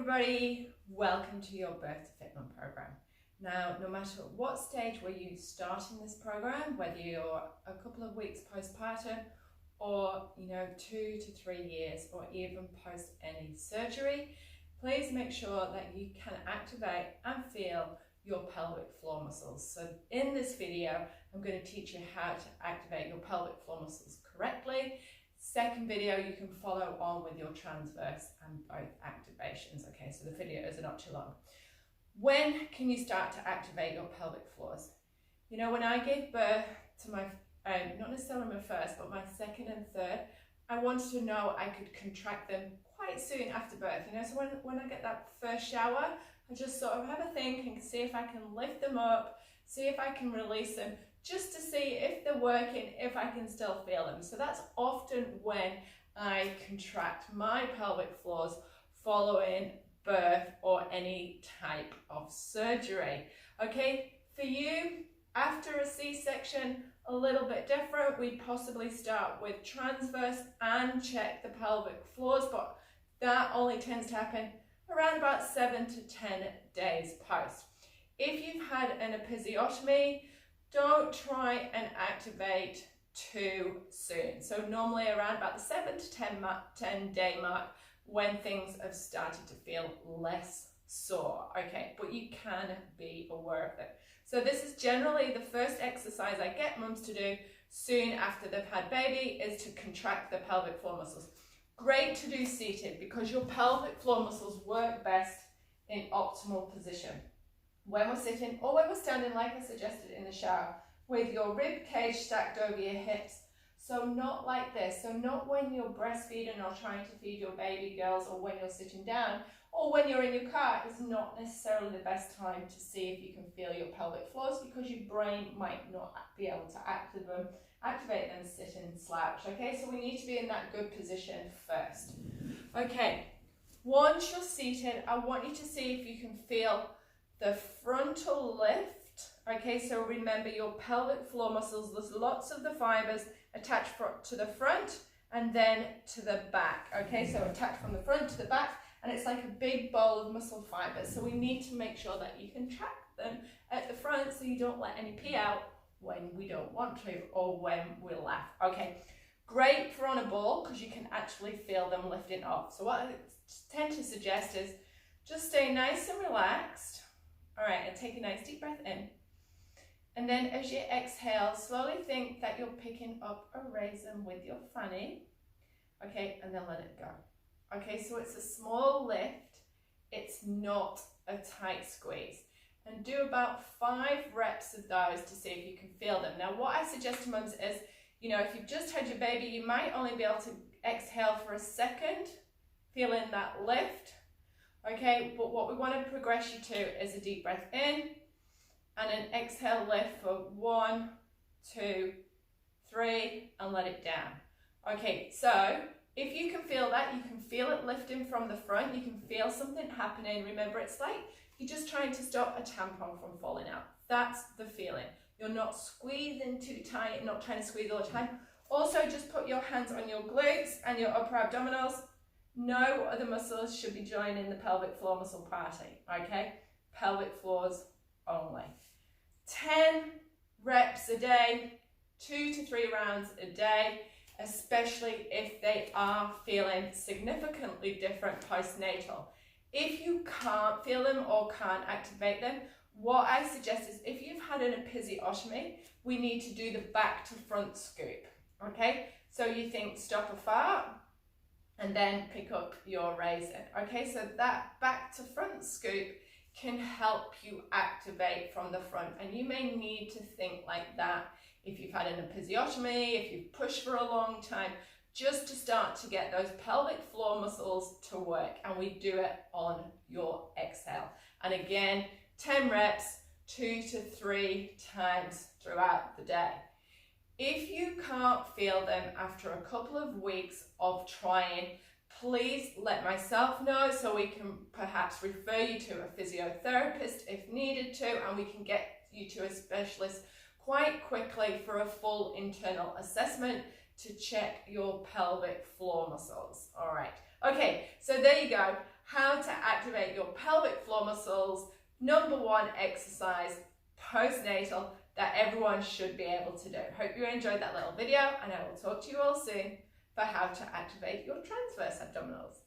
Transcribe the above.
everybody, welcome to your Birth2fitmum program. Now, no matter what stage where you starting this program, whether you're a couple of weeks postpartum or 2 to 3 years or even post any surgery, please make sure that you can activate and feel your pelvic floor muscles. So in this video, I'm going to teach you how to activate your pelvic floor muscles correctly. Second video, you can follow on with your transverse and both activations. Okay, so the videos are not too long. When can you start to activate your pelvic floors? When I gave birth to my, not necessarily my first, but my second and third, I wanted to know I could contract them quite soon after birth. So when I get that first shower, I just sort of have a think and see if I can lift them up, see if I can release them, just to see if they're working, if I can still feel them. So that's often when I contract my pelvic floors following birth or any type of surgery. Okay, for you, after a C-section, a little bit different. We possibly start with transverse and check the pelvic floors, but that only tends to happen around about 7 to 10 days post. If you've had an episiotomy, don't try and activate too soon. So normally around about the 7 to 10 day mark when things have started to feel less sore. Okay, but you can be aware of it. So this is generally the first exercise I get mums to do soon after they've had baby, is to contract the pelvic floor muscles. Great to do seated because your pelvic floor muscles work best in optimal position. When we're sitting or when we're standing, like I suggested in the shower, with your rib cage stacked over your hips. So not like this. So not when you're breastfeeding or trying to feed your baby girls, or when you're sitting down, or when you're in your car. It's not necessarily the best time to see if you can feel your pelvic floors, because your brain might not be able to activate them sitting slouch. Okay, so we need to be in that good position first. Okay, once you're seated, I want you to see if you can feel the frontal lift. Okay, so remember your pelvic floor muscles, there's lots of the fibers attached to the front and then to the back. Okay, so attached from the front to the back, and it's like a big bowl of muscle fibers. So we need to make sure that you contract them at the front so you don't let any pee out when we don't want to or when we laugh. Okay, great for on a ball because you can actually feel them lifting up. So what I tend to suggest is just stay nice and relaxed. All right, and take a nice deep breath in. And then as you exhale, slowly think that you're picking up a raisin with your fanny. Okay, and then let it go. Okay, so it's a small lift. It's not a tight squeeze. And do about 5 reps of those to see if you can feel them. Now, what I suggest to mums is, if you've just had your baby, you might only be able to exhale for a second, feeling that lift. Okay, but what we want to progress you to is a deep breath in and an exhale lift for 1, 2, 3, and let it down. Okay, so if you can feel that, you can feel it lifting from the front, you can feel something happening. Remember, it's like you're just trying to stop a tampon from falling out. That's the feeling. You're not squeezing too tight, not trying to squeeze all the time. Also, just put your hands on your glutes and your upper abdominals. No other muscles should be joining the pelvic floor muscle party, okay? Pelvic floors only. 10 reps a day, 2 to 3 rounds a day, especially if they are feeling significantly different postnatal. If you can't feel them or can't activate them, what I suggest is if you've had an episiotomy, we need to do the back to front scoop, okay? So you think stop a fart, and then pick up your raisin. Okay, so that back to front scoop can help you activate from the front, and you may need to think like that if you've had an episiotomy, if you've pushed for a long time, just to start to get those pelvic floor muscles to work, and we do it on your exhale. And again, 10 reps, 2 to 3 times throughout the day. If you can't feel them after a couple of weeks of trying, please let myself know so we can perhaps refer you to a physiotherapist if needed to, and we can get you to a specialist quite quickly for a full internal assessment to check your pelvic floor muscles. All right. Okay, so there you go. how to activate your pelvic floor muscles, #1 exercise postnatal that everyone should be able to do. Hope you enjoyed that little video, and I will talk to you all soon for how to activate your transverse abdominals.